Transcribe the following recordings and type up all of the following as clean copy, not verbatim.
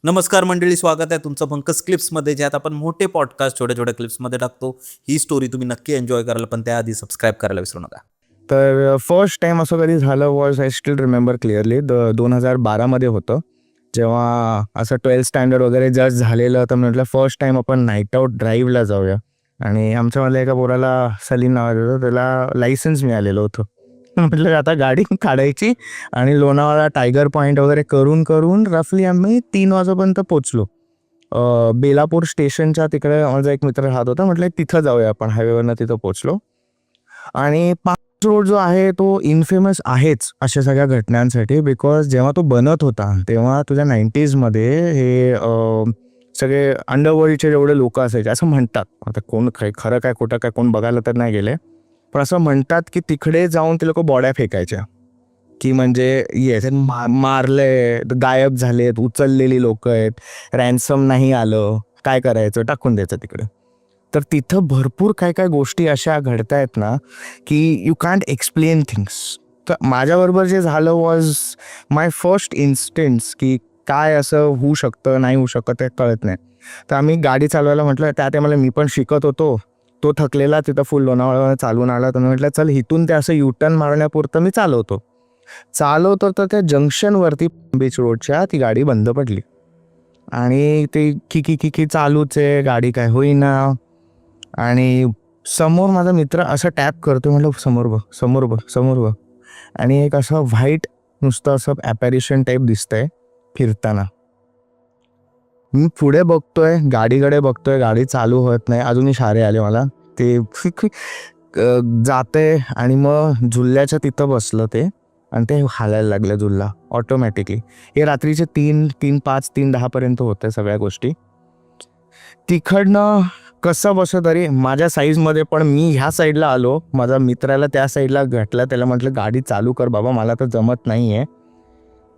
नमस्कार मंडळी, स्वागत आहे तुमचं पंकज क्लिप्समध्ये, ज्यात आपण मोठे पॉडकास्ट छोट्या छोट्या क्लिप्समध्ये टाकतो. ही स्टोरी तुम्ही नक्की एन्जॉय कराल, पण त्याआधी सबस्क्राईब करायला विसरू नका. तर फर्स्ट टाइम असं कधी झालं was I still remember clearly 2012मध्ये होतं, जेव्हा असं 12th स्टँडर्ड वगैरे जस्ट झालेलं. तर म्हटलं फर्स्ट टाइम आपण नाईट आऊट ड्राईव्हला जाऊया. आणि आमच्यामधल्या एका पोराला सलीम नावाचं होतं, त्याला लायसन्स मिळालेलं होतं. म्हटलं आता गाडी काढायची आणि लोणावळा टायगर पॉईंट वगैरे करून करून रफली आम्ही 3 वाजेपर्यंत पोचलो. बेलापूर स्टेशनच्या तिकडे माझा एक मित्र राहत होता. म्हटलं तिथं जाऊया आपण, हायवेवरनं तिथं पोचलो. आणि पाच रोड जो आहे तो इनफेमस आहेच अशा सगळ्या घटनांसाठी, बिकॉज जेव्हा तो बनत होता तेव्हा तुझ्या 90sमध्ये हे सगळे अंडरवर्ल्डचे जेवढे लोक असायचे असं म्हणतात. आता कोण खरं काय खोटं काय कोण बघायला तर नाही गेले, पण असं म्हणतात की तिकडे जाऊन ते लोक बॉड्या फेकायच्या, की म्हणजे येस मारले, गायब झालेत, उचललेली लोक आहेत, रॅन्सम नाही आलं, काय करायचं, टाकून द्यायचं तिकडे. तर तिथं भरपूर काय काय गोष्टी अशा घडतायत ना की यू कॅन्ट एक्सप्लेन थिंग्स. तर माझ्याबरोबर जे झालं वॉज माय फर्स्ट इन्स्टन्स की काय असं होऊ शकतं नाही होऊ शकत हे कळत नाही. तर आम्ही गाडी चालवायला म्हटलं, त्या टायमाला मी पण शिकत होतो. तो थकलेला तिथं फुल लोणावळा चालून आला, तर म्हटलं चल इथून ते असं युटर्न मारण्यापुरतं मी चालवतो. तर त्या जंक्शनवरती बीच रोडच्या ती गाडी बंद पडली आणि ते खिकी खिकी चालूच आहे, गाडी काय होईना. आणि समोर माझा मित्र असं टॅप करतो, म्हटलं समोर बघ समोर बघ समोर बघ. आणि एक असं व्हाईट नुसतं असं ॲपॅरिशन टाईप दिसतंय फिरताना. मी पुढे बघतोय, गाडीकडे बघतोय, गाडी चालू होत नाही. अजून इशारे आले मला, ते जाते. आणि मग झुल्याच्या तिथं बसलं ते, आणि ते हालायला लागलं झुल्ला ऑटोमॅटिकली. हे रात्रीचे 3:05-3:10 पर्यंत होते सगळ्या गोष्टी. तिकडनं कसं बसं तरी माझ्या साईजमध्ये, पण मी ह्या साईडला आलो, माझा मित्राला त्या साईडला घटला. त्याला म्हटलं गाडी चालू कर बाबा, मला तर जमत नाही आहे.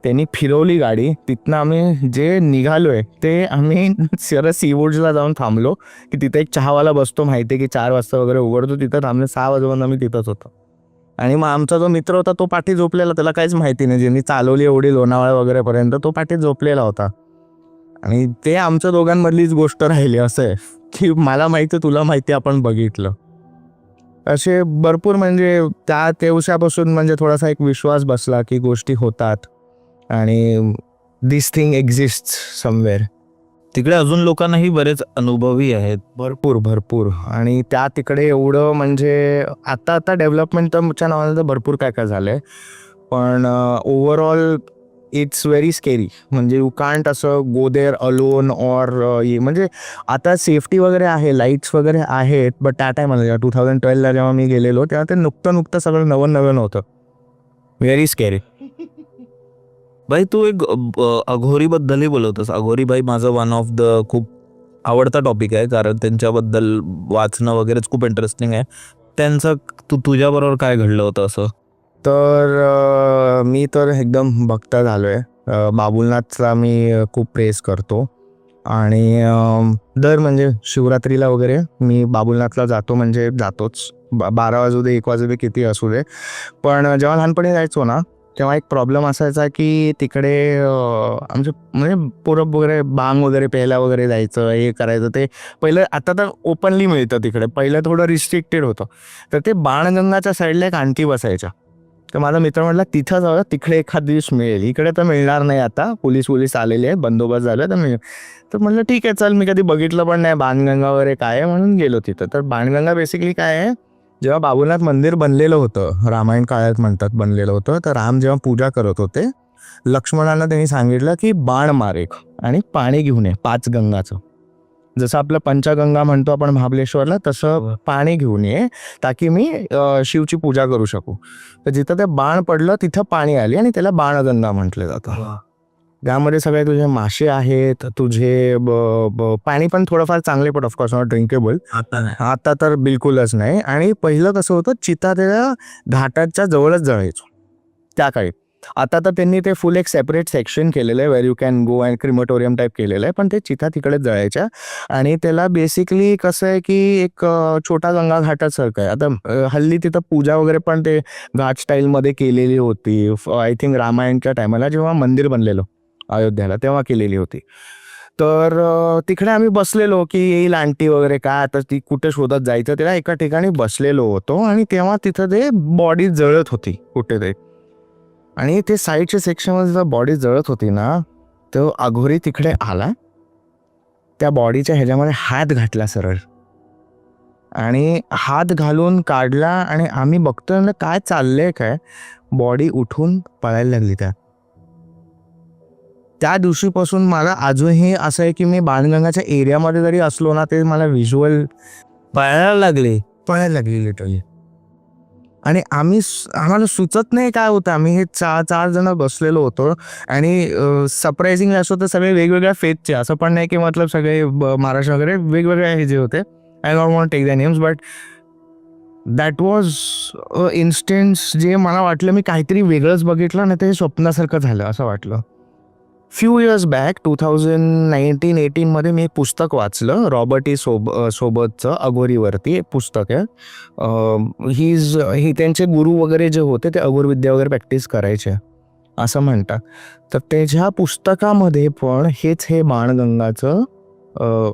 त्यांनी फिरवली गाडी. तिथनं आम्ही जे निघालोय ते आम्ही सरळ सीवूड्सला जाऊन थांबलो, की तिथे एक चहावाला बसतो, माहिती आहे की 4 वाजता वगैरे उघडतो. तिथं थांबले. 6 वाजेपर्यंत आम्ही तिथंच होतो. आणि मग आमचा जो मित्र होता तो पाठी झोपलेला, त्याला काहीच माहिती नाही. ज्यांनी चालवली एवढी लोणावळा वगैरेपर्यंत, तो पाठी झोपलेला होता. आणि ते आमच्या दोघांमधलीच गोष्ट राहिली. असं आहे की मला माहिती तुला माहिती, आपण बघितलं. असे भरपूर म्हणजे त्या दिवसापासून म्हणजे थोडासा एक विश्वास बसला की गोष्टी होतात आणि दिस थिंग एक्झिस्ट समवेअर. तिकडे अजून लोकांनाही बरेच अनुभवी आहेत. भरपूर भरपूर. आणि त्या तिकडे एवढं म्हणजे आता डेव्हलपमेंटच्या नावानं तर भरपूर काय काय झालंय, पण ओव्हरऑल इट्स व्हेरी स्केरी. म्हणजे यू कांट असं गो देअर अलोन ऑर म्हणजे आता सेफ्टी वगैरे आहे, लाईट्स वगैरे आहेत, बट त्या टायमाला 2012ला जेव्हा मी गेलेलो तेव्हा ते नुकतं सगळं नवं होतं. Very scary. भाई, तू एक अघोरीबद्दलही बोलवतोस. अघोरी भाई माझं वन ऑफ द खूप आवडता टॉपिक आहे, कारण त्यांच्याबद्दल वाचणं वगैरेच खूप इंटरेस्टिंग आहे. त्यांचं तुझ्याबरोबर काय घडलं होतं असं? तर मी तर एकदम भक्त झालो आहे. बाबुलनाथला मी खूप प्रेस करतो. आणि दर म्हणजे शिवरात्रीला वगैरे मी बाबुलनाथला जातो, म्हणजे जातोच. 12 वाजू दे, 1 वाजू दे, किती असू दे. पण जेव्हा लहानपणी जायचो ना, तेव्हा एक प्रॉब्लेम असायचा की तिकडे आमचे म्हणजे पोरं वगैरे भांग वगैरे प्यायला वगैरे जायचं, हे करायचं. ते पहिलं, आता तर ओपनली मिळतं तिकडे, पहिलं थोडं रिस्ट्रिक्टेड होतं. तर ते बाणगंगाच्या साईडला एक आंटी बसायच्या. तर माझा मित्र म्हटला तिथं जाऊया, तिकडे एखाद दिवस मिळेल, इकडे तर मिळणार नाही. आता पोलीस आलेले आहे, बंदोबस्त झाला तर मिळेल. तर म्हटलं ठीक आहे चल, मी कधी बघितलं पण नाही बाणगंगा वगैरे काय आहे, म्हणून गेलो तिथं. तर बाणगंगा बेसिकली काय आहे, जेव्हा बाबुलनाथ मंदिर बनलेलं होतं, रामायण काळात म्हणतात बनलेलं होतं, तर राम जेव्हा पूजा करत होते, लक्ष्मणांना त्यांनी सांगितलं की बाण मार एक आणि पाणी घेऊन ये 5 गंगाचं. जसं आपलं पंचगंगा म्हणतो आपण महाबळेश्वरला, तसं पाणी घेऊन ये, ताकी मी शिवची पूजा करू शकू. तर जिथं ते बाण पडलं तिथं पाणी आली आणि त्याला बाणगंगा म्हटलं जातं. त्यामध्ये सगळे तुझे मासे आहेत, तुझे पाणी पण थोडंफार चांगले, पण ऑफकोर्स नॉट ड्रिंकेबल. आता तर बिलकुलच नाही. आणि पहिलं कसं होतं, चिता त्या घाटाच्या जवळच जळायचो त्या काळी. आता तर त्यांनी ते फुल एक सेपरेट सेक्शन केलेलं आहे, where you can go and crematorium type केलेलं आहे. पण ते चिता तिकडेच जळायच्या. आणि त्याला बेसिकली कसं आहे की एक छोटा गंगा घाटासारखं आहे. आता हल्ली तिथं पूजा वगैरे पण ते घाट स्टाईलमध्ये केलेली होती, आय थिंक रामायणच्या टायमाला जेव्हा मंदिर बनलेलं. अयोध्याला, तेव्हा केलेली होती. तर तिकडे आम्ही बसलेलो की येईल आंटी वगैरे, काय आता ती कुठे शोधत जायचं, तेव्हा एका ठिकाणी बसलेलो होतो आणि तेव्हा तिथं ते बॉडी जळत होती कुठे ते, आणि ते साईडच्या सेक्शनमध्ये बॉडी जळत होती ना, तो अघोरी तिकडे आला, त्या बॉडीच्या ह्याच्यामध्ये हात घातला सरळ, आणि हात घालून काढला, आणि आम्ही बघतोय ना काय चाललंय काय, बॉडी उठून पळायला लागली. त्या दिवशीपासून मला अजूनही असं आहे की मी बाणगंगाच्या एरियामध्ये जरी असलो ना, ते मला व्हिज्युअल पळायला पळायला लागली लिटरली. आणि आम्हाला सुचत नाही काय होतं, आम्ही हे चार जण बसलेलो होतो, आणि सरप्राइझिंगली असं होतं सगळे वेगवेगळ्या फेजचे, असं पण नाही की मतलब सगळे महाराष्ट्र वगैरे, वेगवेगळे हे जे होते. I don't want take the names, but that was instance जे मला वाटलं मी काहीतरी वेगळंच बघितलं ना, ते स्वप्नासारखं झालं असं वाटलं. फ्यू इयर्स बॅक 2019-18 मध्ये मी पुस्तक वाचलं, रॉबर्ट ई सोबतचं अघोरीवरती एक पुस्तक आहे. त्यांचे गुरु वगैरे जे होते ते अघोरविद्या वगैरे प्रॅक्टिस करायचे असं म्हणतात. तर त्याच्या पुस्तकामध्ये पण हे बाणगंगाचं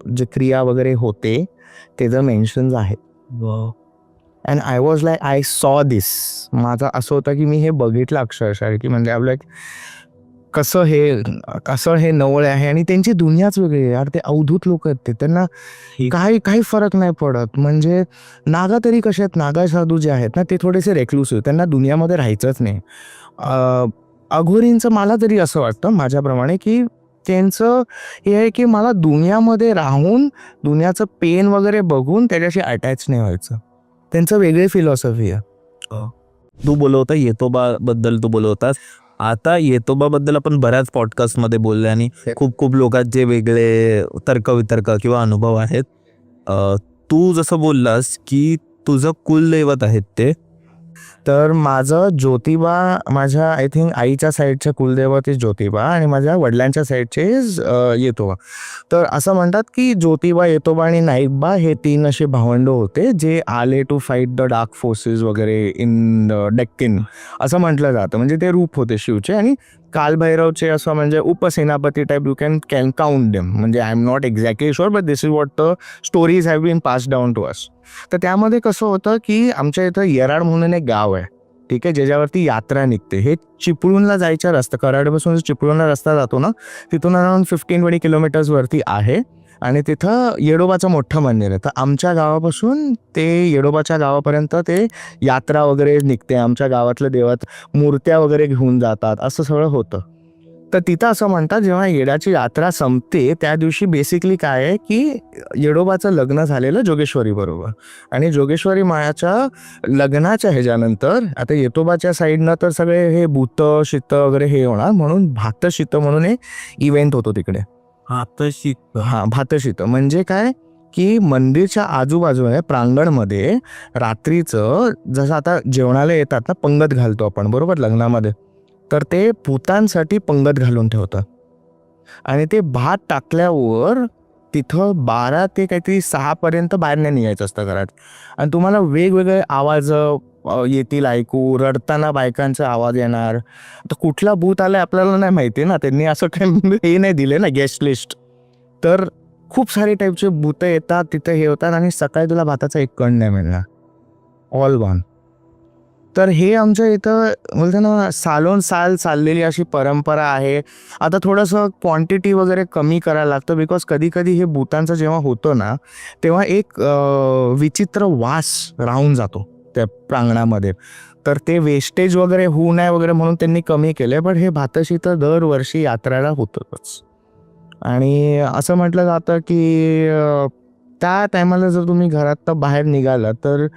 जे क्रिया वगैरे होते त्याचं मेन्शन्स आहे. And I was like I saw this. माझं असं होतं की मी हे बघितलं अक्षरशः, की म्हणजे आपलं कसं हे नवळे आहे, आणि त्यांची दुनियाच वेगळी आहे यार. ते अवधूत लोक आहेत, ते त्यांना काही फरक नाही पडत. म्हणजे नागा तरी कसे आहेत, नागा साधू जे आहेत ना ते थोडेसे रेक्लुसिव्ह, त्यांना दुनियामध्ये राहायचंच नाही. अघोरींचं मला तरी असं वाटतं माझ्याप्रमाणे की त्यांचं हे आहे की मला दुनियामध्ये राहून दुनियाचं पेन वगैरे बघून त्याच्याशी अटॅच नाही व्हायचं. त्यांचं वेगळी फिलॉसॉफी आहे. तू बोलत होता येतोबा बद्दल, तू बोलत होतास. आता येतोबा बद्दल आपण बऱ्याच पॉडकास्ट मध्ये बोलले, आणि खूप लोकांचे वेगळे तर्कवितर्क किंवा अनुभव आहेत. तू जसं बोललास की तुझं कुलदैवत आहेत ते, तर माझं ज्योतिबा, माझ्या आय थिंक आईच्या साईडच्या कुलदैवत ज्योतिबा, आणि माझ्या वडिलांच्या साईडचे येतोबा. तर असं म्हणतात की ज्योतिबा, येतोबा आणि नाईकबा हे 3 असे भावंड होते जे आले to fight the dark forces वगैरे इन डेक्कन असं म्हटलं जातं. म्हणजे ते रूप होते शिवचे, आणि कालभैरवचे असं म्हणजे उपसेनापती type, you can count them. म्हणजे I am not exactly sure, but this is what the stories have been pass down to us. तर त्यामध्ये कसं होतं की आमच्या इथं येराड म्हणून एक गाव आहे, ठीक आहे, ज्याच्यावरती यात्रा निघते. हे चिपळूणला जायच्या रस्ता, कराडपासून चिपळूणला रस्ता जातो ना, तिथून अराउंड 15-20 किलोमीटर्स वरती आहे, आणि तिथं येडोबाचं मोठं मंदिर आहे. तर आमच्या गावापासून ते येडोबाच्या गावापर्यंत ते यात्रा वगैरे निघते. आमच्या गावातल्या देवात मूर्त्या वगैरे घेऊन जातात, असं सगळं होतं. तर तिथं असं म्हणतात जेव्हा येडाची यात्रा संपते त्या दिवशी बेसिकली काय आहे की येडोबाचं लग्न झालेलं जोगेश्वरी बरोबर, आणि जोगेश्वरी मायाच्या लग्नाच्या ह्याच्यानंतर आता येतोबाच्या साईडनं तर सगळे हे भूत शीत वगैरे हे होणार, म्हणून भातशीत म्हणून एक इव्हेंट होतो तिकडे. भातशीत म्हणजे काय की मंदिरच्या आजूबाजूने प्रांगणमध्ये रात्रीचं जसं आता जेवणाला येतात ना, पंगत घालतो आपण बरोबर लग्नामध्ये, तर ते भूतांसाठी पंगत घालून ठेवतात, आणि ते भात टाकल्यावर तिथं 12 ते काहीतरी 6 पर्यंत बाहेर नाही निघायचं असतं घरात. आणि तुम्हाला वेगवेगळे आवाज येतील ऐकू, रडताना बायकांचा आवाज येणार. तर कुठला भूत आलाय आपल्याला नाही माहिती ना, त्यांनी असं काही हे नाही दिले ना गेस्ट लिस्ट. तर खूप सारे टाईपचे भूत येतात तिथे हे होतात, आणि सकाळी तुला भाताचा एक कण नाही मिळणार, ऑल वन. तर हे आमच्या इथं बोलतो ना सालोन साल चाललेली अशी परंपरा आहे. आता थोडंसं क्वांटिटी वगैरे कमी करायला लागतं, बिकॉज कधी कधी हे भूतांचं जेव्हा होतं ना तेव्हा एक विचित्र वास राहून जातो त्या प्रांगणामध्ये. तर ते वेस्टेज वगैरे होऊ नये वगैरे म्हणून त्यांनी कमी केले. पण हे भातशीत दरवर्षी यात्रेला होतंच, आणि असं म्हटलं जातं की त्या टायमाला जर तुम्ही घरात बाहेर निघाला तर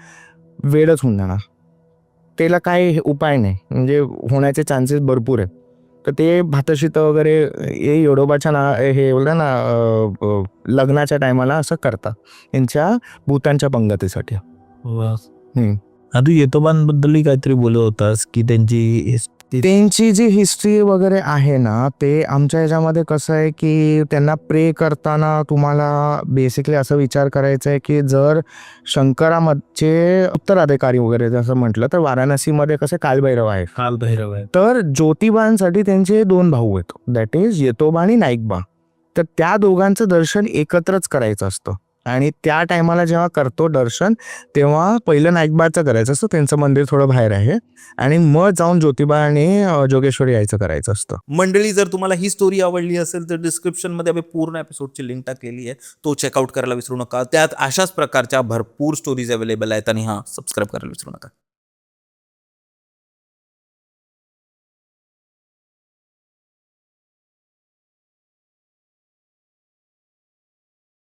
वेळच होऊन जाणार, त्याला काही उपाय नाही, म्हणजे होण्याचे चान्सेस भरपूर आहेत. तर ते भातशीत वगैरे हे येडोबाच्या हे बोलतं ना लग्नाच्या टायमाला असं करतात यांच्या भूतांच्या पंगतीसाठी. तू येतोबांबद्दलही काहीतरी बोलत होतास की त्यांची त्यांची जी हिस्ट्री वगैरे आहे ना, ते आमच्या ह्याच्यामध्ये कसं आहे की त्यांना प्रे करताना तुम्हाला बेसिकली असं विचार करायचा आहे की जर शंकराचे उत्तराधिकारी वगैरे जसं म्हटलं तर वाराणसीमध्ये कसे कालभैरव आहे. काल भैरव आहे. तर ज्योतिबांसाठी त्यांचे 2 भाऊ आहेत, दॅट इज येतोबा आणि नाईकबा. तर त्या दोघांचं दर्शन एकत्रच करायचं असतं आणि त्या टायमाला जेव्हा करतो दर्शन तेव्हा पहिलं नाईकबाचं करायचं असतं, त्यांचं मंदिर थोडं बाहेर आहे आणि मग जाऊन ज्योतिबा आणि जोगेश्वरी यायचं करायचं असतं. मंडळी, जर तुम्हाला ही स्टोरी आवडली असेल तर डिस्क्रिप्शनमध्ये आम्ही पूर्ण एपिसोडची लिंक टाकलेली आहे, तो चेकआउट करायला विसरू नका. त्यात अशाच प्रकारच्या भरपूर स्टोरीज अवेलेबल आहेत आणि सबस्क्राईब करायला विसरू नका.